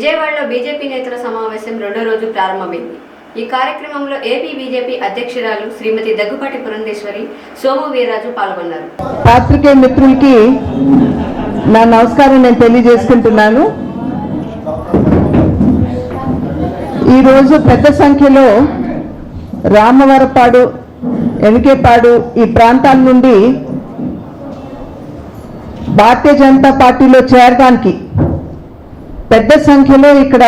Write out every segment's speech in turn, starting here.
విజయవాడలో బీజేపీ నేతల సమావేశం రెండో రోజు ప్రారంభమైంది. ఈ కార్యక్రమంలో ఏపీ బీజేపీ అధ్యక్షురాలు శ్రీమతి దగ్గుపాటి పురంధేశ్వరి, సోము వీర్రాజు పాల్గొన్నారు. పాత్రికేయ మిత్రులకి నా నమస్కారం నేను తెలియజేసుకుంటున్నాను. ఈరోజు పెద్ద సంఖ్యలో రామవరపాడు, ఎన్కేపాడు ఈ ప్రాంతాల నుండి భారతీయ జనతా పార్టీలో చేరడానికి పెద్ద సంఖ్యలో ఇక్కడ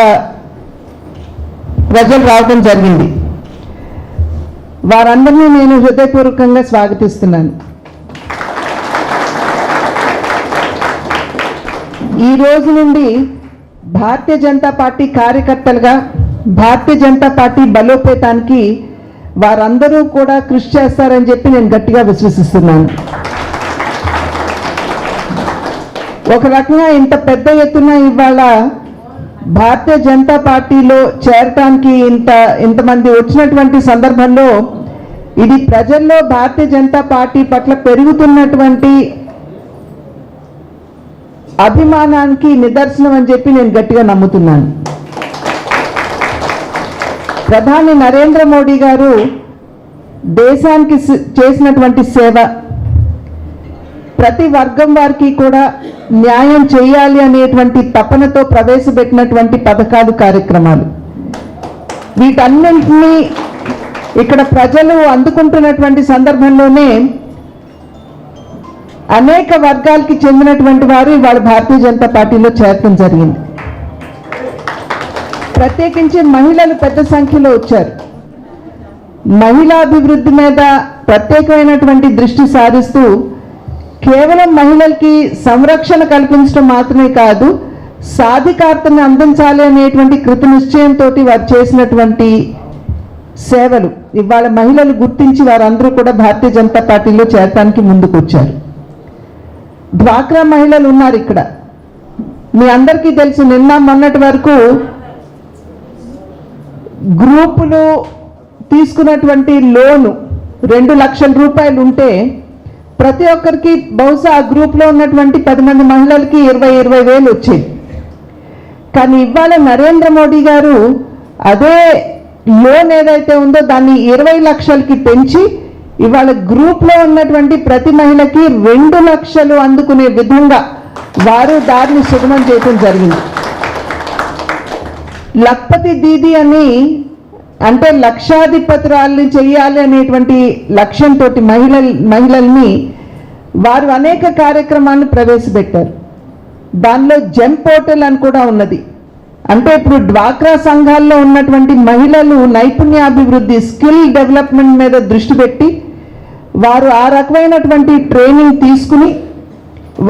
ప్రజలు రావడం జరిగింది. వారందరినీ నేను హృదయపూర్వకంగా స్వాగతిస్తున్నాను. ఈ రోజు నుండి భారతీయ జనతా పార్టీ కార్యకర్తలుగా భారతీయ జనతా పార్టీ బలోపేతానికి వారందరూ కూడా కృషి చేస్తారని చెప్పి నేను గట్టిగా విశ్వసిస్తున్నాను. ఒక రకంగా ఇంత పెద్ద ఎత్తున ఇవాళ భారతీయ జనతా పార్టీలో చేరటానికి ఇంతమంది వచ్చినటువంటి సందర్భంలో ఇది ప్రజల్లో భారతీయ జనతా పార్టీ పట్ల పెరుగుతున్నటువంటి అభిమానానికి నిదర్శనం అని చెప్పి నేను గట్టిగా నమ్ముతున్నాను. ప్రధాని నరేంద్ర మోడీ గారు దేశానికి చేసినటువంటి సేవ, ప్రతి వర్గం వారికి కూడా న్యాయం చేయాలి అనేటువంటి తపనతో ప్రవేశపెట్టినటువంటి పథకాలు, కార్యక్రమాలు, వీటన్నింటినీ ఇక్కడ ప్రజలు అందుకుంటున్నటువంటి సందర్భంలోనే అనేక వర్గాలకి చెందినటువంటి వారు ఇవాళ భారతీయ జనతా పార్టీలో చేరటం జరిగింది. ప్రత్యేకించి మహిళలు పెద్ద సంఖ్యలో వచ్చారు. మహిళా అభివృద్ధి మీద ప్రత్యేకమైనటువంటి దృష్టి సారిస్తూ కేవలం మహిళలకి సంరక్షణ కల్పించడం మాత్రమే కాదు, సాధికారతను అందించాలి అనేటువంటి కృత నిశ్చయంతో వారు చేసినటువంటి సేవలు ఇవాళ మహిళలు గుర్తించి వారందరూ కూడా భారతీయ జనతా పార్టీలో చేరడానికి ముందుకు వచ్చారు. డ్వాక్రా మహిళలు ఉన్నారు ఇక్కడ. మీ అందరికీ తెలుసు, నిన్న మొన్నటి వరకు గ్రూపులు తీసుకున్నటువంటి లోను 2 లక్షల రూపాయలు ఉంటే ప్రతి ఒక్కరికి బహుశా ఆ గ్రూప్లో ఉన్నటువంటి 10 మంది మహిళలకి 20 వేలు వచ్చేది. కానీ ఇవాళ నరేంద్ర మోడీ గారు అదే లోన్ ఏదైతే ఉందో దాన్ని 20 లక్షలకి పెంచి ఇవాళ గ్రూప్లో ఉన్నటువంటి ప్రతి మహిళకి 2 లక్షలు అందుకునే విధంగా వారు దారిని సుగమం చేయడం జరిగింది. లక్పతి దీది అని, అంటే లక్షాధిపతురాల్ని చేయాలి అనేటువంటి లక్ష్యంతో మహిళల్ని వారు అనేక కార్యక్రమాలను ప్రవేశపెట్టారు. దానిలో జెమ్ పోర్టల్ అని కూడా ఉన్నది. అంటే ఇప్పుడు డ్వాక్రా సంఘాల్లో ఉన్నటువంటి మహిళలు నైపుణ్యాభివృద్ధి, స్కిల్ డెవలప్మెంట్ మీద దృష్టి పెట్టి వారు ఆ రకమైనటువంటి ట్రైనింగ్ తీసుకుని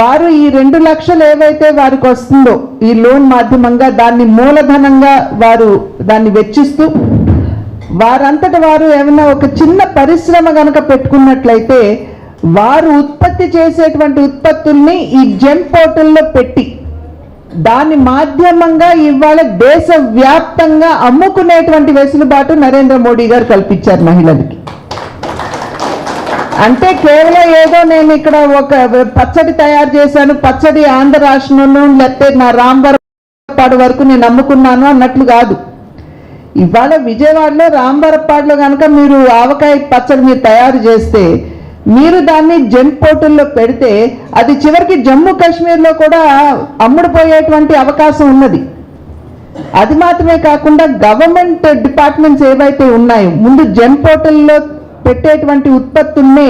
వారు ఈ 2 లక్షలు ఏవైతే వారికి వస్తుందో ఈ లోన్ మాధ్యమంగా దాన్ని మూలధనంగా వారు దాన్ని వెచ్చిస్తూ వారంతట వారు ఏమైనా ఒక చిన్న పరిశ్రమ కనుక పెట్టుకున్నట్లయితే వారు ఉత్పత్తి చేసేటువంటి ఉత్పత్తుల్ని ఈ జెమ్ పోర్టల్లో పెట్టి దాని మాధ్యమంగా ఇవాళ దేశవ్యాప్తంగా అమ్ముకునేటువంటి వెసులుబాటు నరేంద్ర మోడీ గారు కల్పించారు మహిళలకి. అంటే కేవలం ఏదో నేను ఇక్కడ ఒక పచ్చడి తయారు చేశాను, పచ్చడి ఆంధ్ర రాష్ట్రంలో లేకపోతే నా రాంవరపాడు వరకు నేను అమ్ముకున్నాను అన్నట్లు కాదు. ఇవాళ విజయవాడలో రాంవరపాడులో కనుక మీరు ఆవకాయ పచ్చడి మీరు తయారు చేస్తే మీరు దాన్ని జెమ్ పోర్టల్లో పెడితే అది చివరికి జమ్మూ కాశ్మీర్లో కూడా అమ్ముడుపోయేటువంటి అవకాశం ఉన్నది. అది మాత్రమే కాకుండా గవర్నమెంట్ డిపార్ట్మెంట్స్ ఏవైతే ఉన్నాయో ముందు జెమ్ పోర్టల్లో పెట్టేటువంటి ఉత్పత్తుల్నే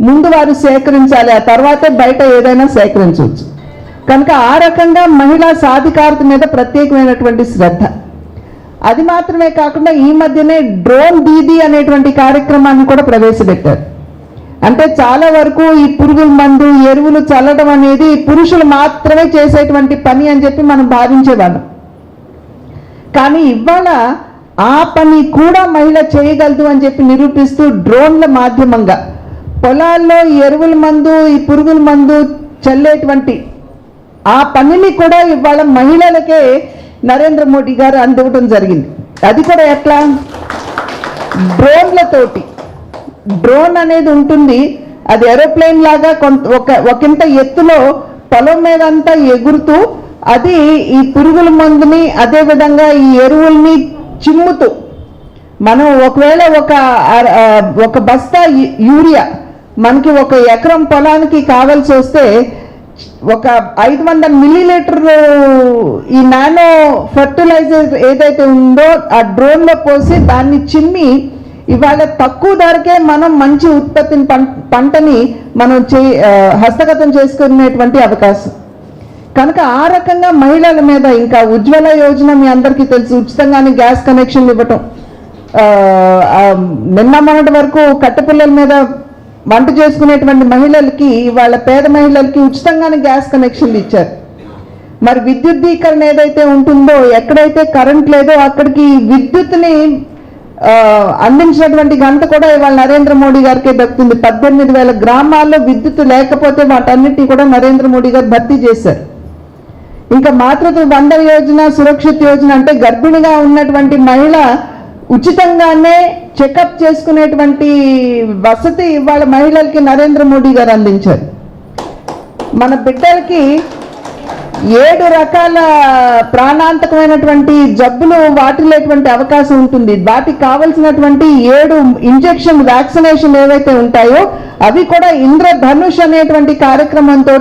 ముందు వారు సేకరించాలి, ఆ తర్వాతే బయట ఏదైనా సేకరించవచ్చు. కనుక ఆ రకంగా మహిళా సాధికారత మీద ప్రత్యేకమైనటువంటి శ్రద్ధ. అది మాత్రమే కాకుండా ఈ మధ్యనే డ్రోన్ దీదీ అనేటువంటి కార్యక్రమాన్ని కూడా ప్రవేశపెట్టారు. అంటే చాలా వరకు ఈ పురుగుల మందు, ఎరువులు చల్లడం అనేది పురుషులు మాత్రమే చేసేటువంటి పని అని చెప్పి మనం భావించేవాళ్ళం. కానీ ఇవాళ ఆ పని కూడా మహిళ చేయగలదు అని చెప్పి నిరూపిస్తూ డ్రోన్ల మాధ్యమంగా పొలాల్లో ఎరువుల మందు, ఈ పురుగుల మందు చల్లేటువంటి ఆ పనిని కూడా ఇవాళ మహిళలకే నరేంద్ర మోడీ గారు అందివ్వడం జరిగింది. అది కూడా ఎట్లా? డ్రోన్లతోటి. డ్రోన్ అనేది ఉంటుంది, అది ఏరోప్లేన్ లాగా ఒకంత ఎత్తులో పొలం మీద అంతా ఎగురుతూ అది ఈ పురుగుల మందుని అదేవిధంగా ఈ ఎరువుల్ని చిమ్ముతూ మనం ఒకవేళ ఒక బస్తా యూరియా మనకి 1 ఎకరం పొలానికి కావాల్సి వస్తే ఒక 500 మిల్లీలీటర్ ఈ నానో ఫర్టిలైజర్ ఏదైతే ఉందో ఆ డ్రోన్లో పోసి దాన్ని చిమ్మి ఇవాళ తక్కువ ధరకే మనం మంచి ఉత్పత్తిని పంటని మనం హస్తగతం చేసుకునేటువంటి అవకాశం. కనుక ఆ రకంగా మహిళల మీద ఇంకా ఉజ్వల యోజన మీ అందరికీ తెలుసు, ఉచితంగానే గ్యాస్ కనెక్షన్లు ఇవ్వటం. నిన్న మొన్నటి వరకు కట్టెపిల్లల మీద వంట చేసుకునేటువంటి మహిళలకి ఇవాళ పేద మహిళలకి ఉచితంగానే గ్యాస్ కనెక్షన్లు ఇచ్చారు. మరి విద్యుద్దీకరణ ఏదైతే ఉంటుందో ఎక్కడైతే కరెంట్ లేదో అక్కడికి విద్యుత్ని అందించినటువంటి ఘనత కూడా ఇవాళ నరేంద్ర మోడీ గారికే దక్కుతుంది. 18,000 గ్రామాల్లో విద్యుత్ లేకపోతే వాటన్నిటినీ కూడా నరేంద్ర మోడీ గారు భర్తీ చేశారు. ఇంకా మాతృత్వ వందన యోజన, సురక్షిత్ యోజన అంటే గర్భిణిగా ఉన్నటువంటి మహిళ ఉచితంగానే చెకప్ చేసుకునేటువంటి వసతి ఇవాళ మహిళలకి నరేంద్ర మోడీ గారు అందించారు. మన బిడ్డలకి 7 రకాల ప్రాణాంతకమైనటువంటి జబ్బులు వాటిల్లేటువంటి అవకాశం ఉంటుంది. వాటికి కావలసినటువంటి 7 ఇంజెక్షన్ వ్యాక్సినేషన్ ఏవైతే ఉంటాయో అవి కూడా ఇంద్రధనుష్ అనేటువంటి కార్యక్రమంతో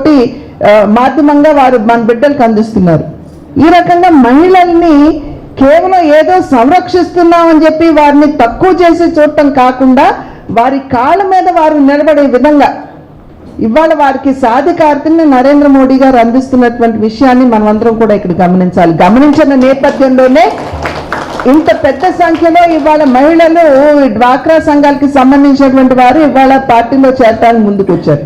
మాధ్యమంగా వారు మన బిడ్డలకు అందిస్తున్నారు. ఈ రకంగా మహిళల్ని కేవలం ఏదో సంరక్షిస్తున్నామని చెప్పి వారిని తక్కువ చేసి చూడటం కాకుండా వారి కాళ్ళ మీద వారు నిలబడే విధంగా ఇవాళ వారికి సాధికారతని నరేంద్ర మోడీ గారు అందిస్తున్నటువంటి విషయాన్ని మనమందరం కూడా ఇక్కడ గమనించాలి. గమనించిన నేపథ్యంలోనే ఇంత పెద్ద సంఖ్యలో ఇవాళ మహిళలు డ్వాక్రా సంఘాలకి సంబంధించినటువంటి వారు ఇవాళ పార్టీలో చేరడానికి ముందుకు వచ్చారు.